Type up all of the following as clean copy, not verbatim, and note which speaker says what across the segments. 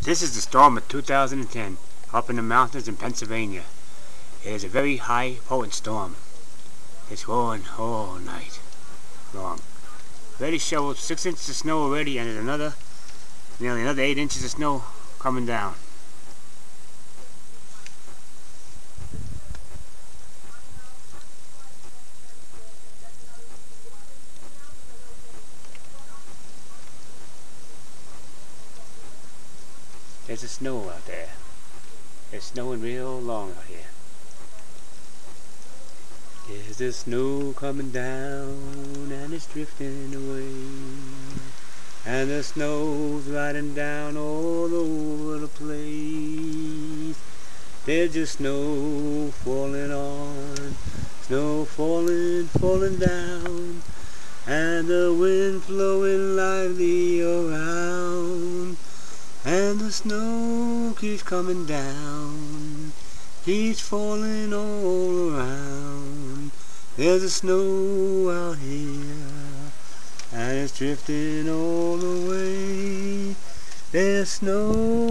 Speaker 1: This is the storm of 2010 up in the mountains in Pennsylvania. It is a very high potent storm. It's rolling all night long. Already shoveled 6 inches of snow already, and there's nearly another 8 inches of snow coming down. There's the snow out there. It's snowing real long out here. There's the snow coming down and it's drifting away, and the snow's riding down all over the place. There's just snow falling on, snow falling down, and the wind blowing lively around. And the snow keeps coming down, keeps falling all around. There's a snow out here, and it's drifting all away. There's snow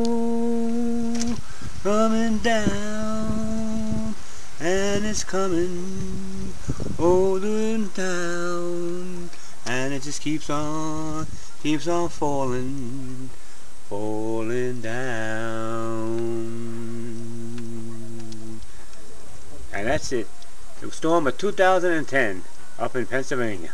Speaker 1: coming down, and it's coming older and down, and it just keeps on falling down. And that's it. The storm of 2010 up in Pennsylvania.